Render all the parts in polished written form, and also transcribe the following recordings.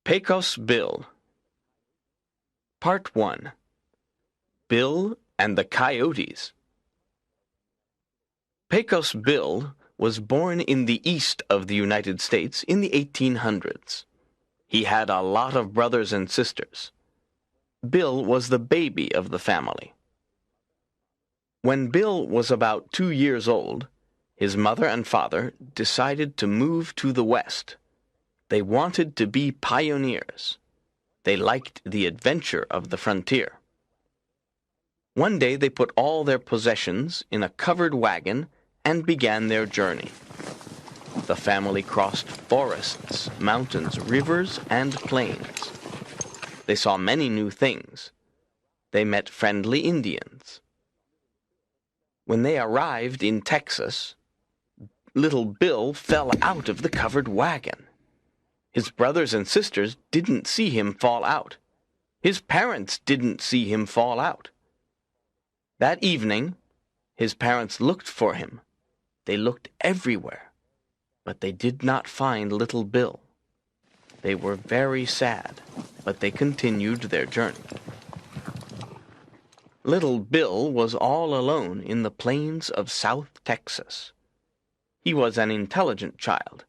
Pecos Bill. Part 1. Bill and the Coyotes. Pecos Bill was born in the east of the United States in the 1800s. He had a lot of brothers and sisters. Bill was the baby of the family. When Bill was about 2 years old, his mother and father decided to move to the west. They wanted to be pioneers. They liked the adventure of the frontier. One day they put all their possessions in a covered wagon and began their journey. The family crossed forests, mountains, rivers, and plains. They saw many new things. They met friendly Indians. When they arrived in Texas, little Bill fell out of the covered wagon. His brothers and sisters didn't see him fall out. His parents didn't see him fall out. That evening, his parents looked for him. They looked everywhere, but they did not find little Bill. They were very sad, but they continued their journey. Little Bill was all alone in the plains of South Texas. He was an intelligent child.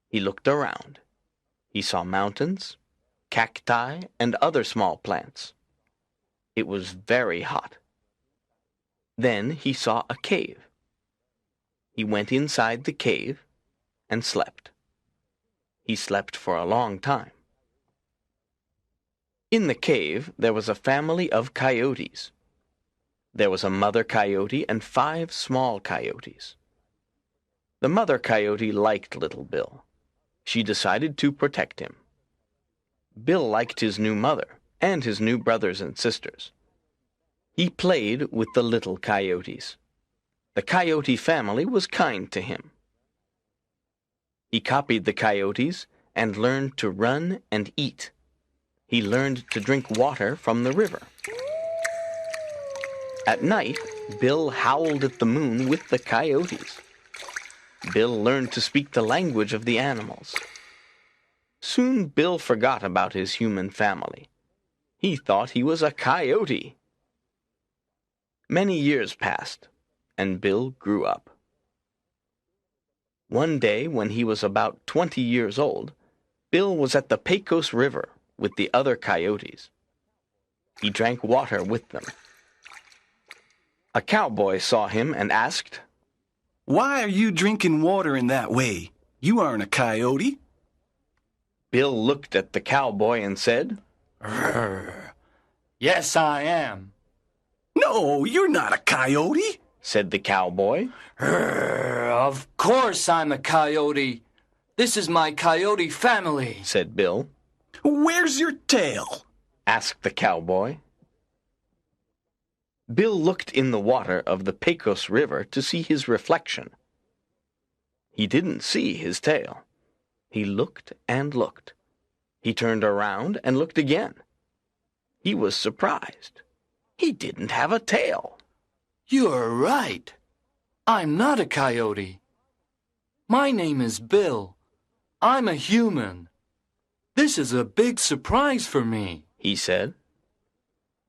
He looked around. He saw mountains, cacti, and other small plants. It was very hot. Then he saw a cave. He went inside the cave and slept. He slept for a long time. In the cave there was a family of coyotes. There was a mother coyote and 5 small coyotes. The mother coyote liked little Bill. She decided to protect him. Bill liked his new mother and his new brothers and sisters. He played with the little coyotes. The coyote family was kind to him. He copied the coyotes and learned to run and eat. He learned to drink water from the river. At night, Bill howled at the moon with the coyotes. Bill learned to speak the language of the animals. Soon Bill forgot about his human family. He thought he was a coyote. Many years passed, and Bill grew up. One day, when he was about 20 years old, Bill was at the Pecos River with the other coyotes. He drank water with them. A cowboy saw him and asked, "Why are you drinking water in that way? You aren't a coyote." Bill looked at the cowboy and said, "Rrr. Yes, I am." "No, you're not a coyote," said the cowboy. "Rrr. Of course I'm a coyote. This is my coyote family," said Bill. "Where's your tail?" asked the cowboy. Bill looked in the water of the Pecos River to see his reflection. He didn't see his tail. He looked and looked. He turned around and looked again. He was surprised. He didn't have a tail. "You're right. I'm not a coyote. My name is Bill. I'm a human. This is a big surprise for me," he said.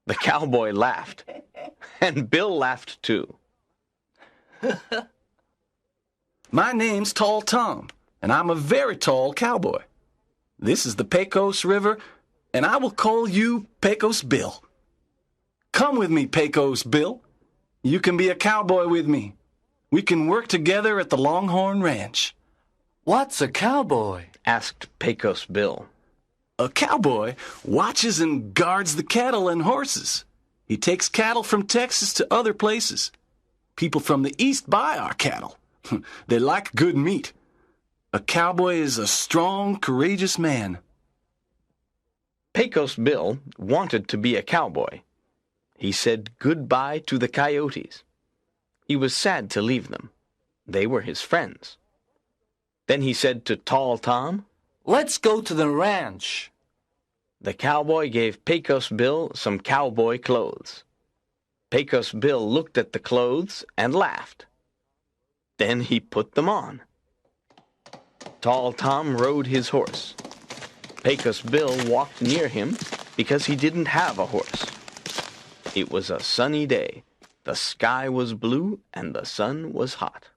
The cowboy laughed, and Bill laughed too. "My name's Tall Tom, and I'm a very tall cowboy. This is the Pecos River, and I will call you Pecos Bill. Come with me, Pecos Bill. You can be a cowboy with me. We can work together at the Longhorn Ranch." "What's a cowboy?" asked Pecos Bill. "A cowboy watches and guards the cattle and horses. He takes cattle from Texas to other places. People from the east buy our cattle. They like good meat. A cowboy is a strong, courageous man." Pecos Bill wanted to be a cowboy. He said goodbye to the coyotes. He was sad to leave them. They were his friends. Then he said to Tall Tom, "Let's go to the ranch." The cowboy gave Pecos Bill some cowboy clothes. Pecos Bill looked at the clothes and laughed. Then he put them on. Tall Tom rode his horse. Pecos Bill walked near him because he didn't have a horse. It was a sunny day. The sky was blue and the sun was hot.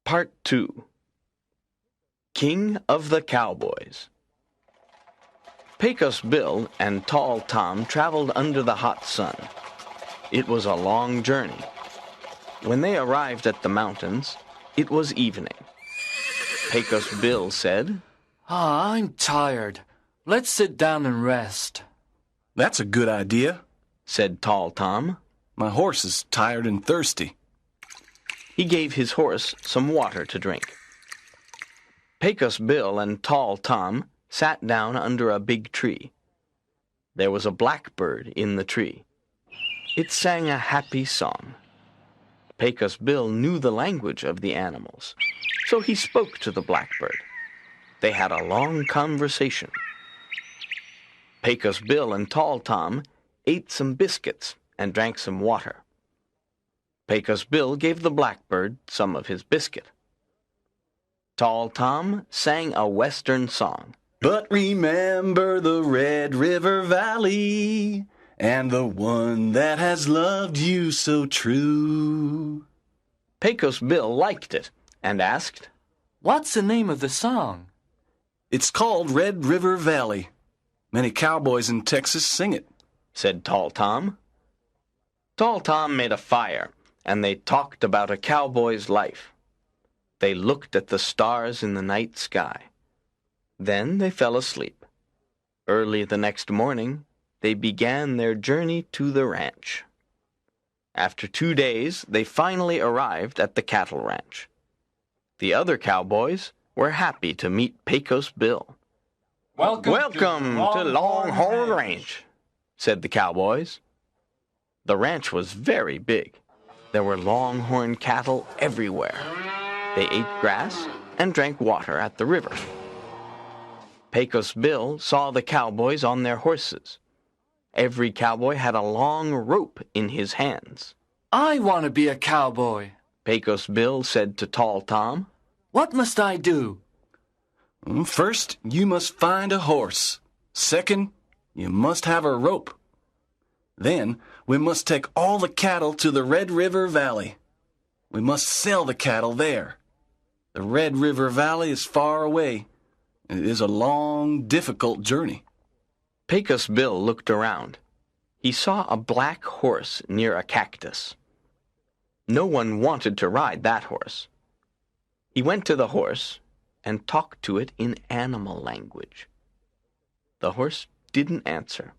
Part 2. King of the Cowboys. Pecos Bill and Tall Tom traveled under the hot sun. It was a long journey. When they arrived at the mountains, it was evening. Pecos Bill said, I'm tired. Let's sit down and rest. That's a good idea, said Tall Tom. My horse is tired and thirsty. He gave his horse some water to drink. Pecos Bill and Tall Tom sat down under a big tree. There was a blackbird in the tree. It sang a happy song. Pecos Bill knew the language of the animals, so he spoke to the blackbird. They had a long conversation. Pecos Bill and Tall Tom ate some biscuits and drank some water. Pecos Bill gave the blackbird some of his biscuit. Tall Tom sang a western song. But remember the Red River Valley, and the one that has loved you so true. Pecos Bill liked it and asked, What's the name of the song? It's called Red River Valley. Many cowboys in Texas sing it, said Tall Tom. Tall Tom made a fire, and they talked about a cowboy's life. They looked at the stars in the night sky. Then they fell asleep. Early the next morning, they began their journey to the ranch. After 2 days, they finally arrived at the cattle ranch. The other cowboys were happy to meet Pecos Bill. Welcome to Longhorn Ranch, said the cowboys. The ranch was very big. There were longhorn cattle everywhere. They ate grass and drank water at the river. Pecos Bill saw the cowboys on their horses. Every cowboy had a long rope in his hands. I want to be a cowboy, Pecos Bill said to Tall Tom. What must I do? First, you must find a horse. Second, you must have a rope. Then, we must take all the cattle to the Red River Valley. We must sell the cattle there. The Red River Valley is far away. It is a long, difficult journey. Pecos Bill looked around. He saw a black horse near a cactus. No one wanted to ride that horse. He went to the horse and talked to it in animal language. The horse didn't answer.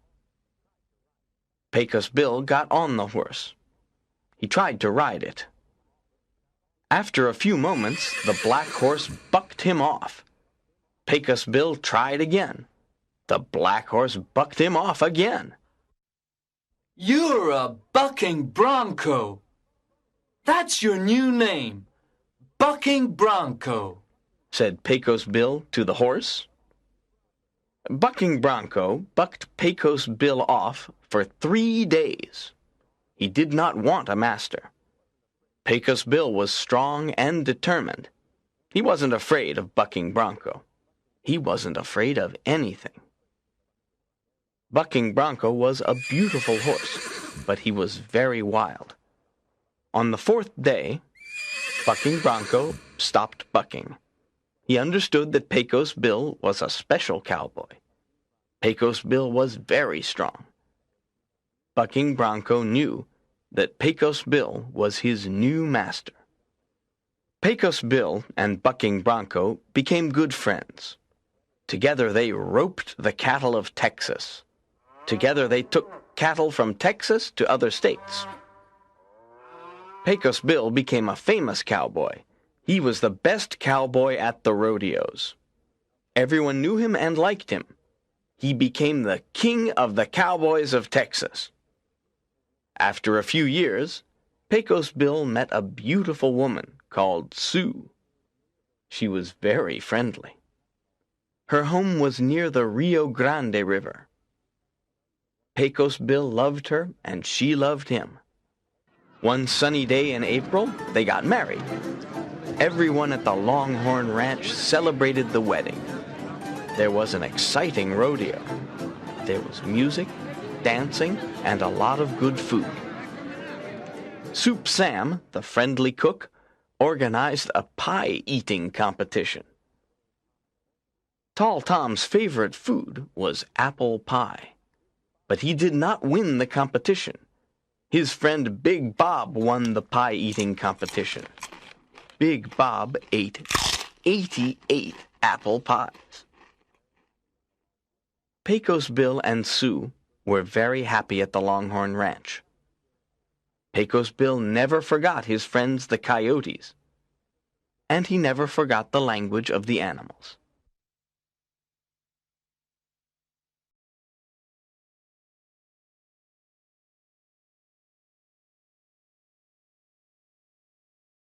Pecos Bill got on the horse. He tried to ride it. After a few moments, the black horse bucked him off. Pecos Bill tried again. The black horse bucked him off again. You're a bucking bronco. That's your new name, Bucking Bronco, said Pecos Bill to the horse. Bucking Bronco bucked Pecos Bill off for 3 days. He did not want a master. Pecos Bill was strong and determined. He wasn't afraid of Bucking Bronco. He wasn't afraid of anything. Bucking Bronco was a beautiful horse, but he was very wild. On the 4th day, Bucking Bronco stopped bucking. He understood that Pecos Bill was a special cowboy. Pecos Bill was very strong. Bucking Bronco knew that Pecos Bill was his new master. Pecos Bill and Bucking Bronco became good friends. Together they roped the cattle of Texas. Together they took cattle from Texas to other states. Pecos Bill became a famous cowboy. He was the best cowboy at the rodeos. Everyone knew him and liked him. He became the king of the cowboys of Texas. After a few years, Pecos Bill met a beautiful woman called Sue. She was very friendly. Her home was near the Rio Grande River. Pecos Bill loved her, and she loved him. One sunny day in April, they got married. Everyone at the Longhorn Ranch celebrated the wedding. There was an exciting rodeo. There was music, dancing, and a lot of good food. Soup Sam, the friendly cook, organized a pie-eating competition. Tall Tom's favorite food was apple pie, but he did not win the competition. His friend Big Bob won the pie-eating competition. Big Bob ate 88 apple pies. Pecos Bill and Sue were very happy at the Longhorn Ranch. Pecos Bill never forgot his friends the coyotes, and he never forgot the language of the animals.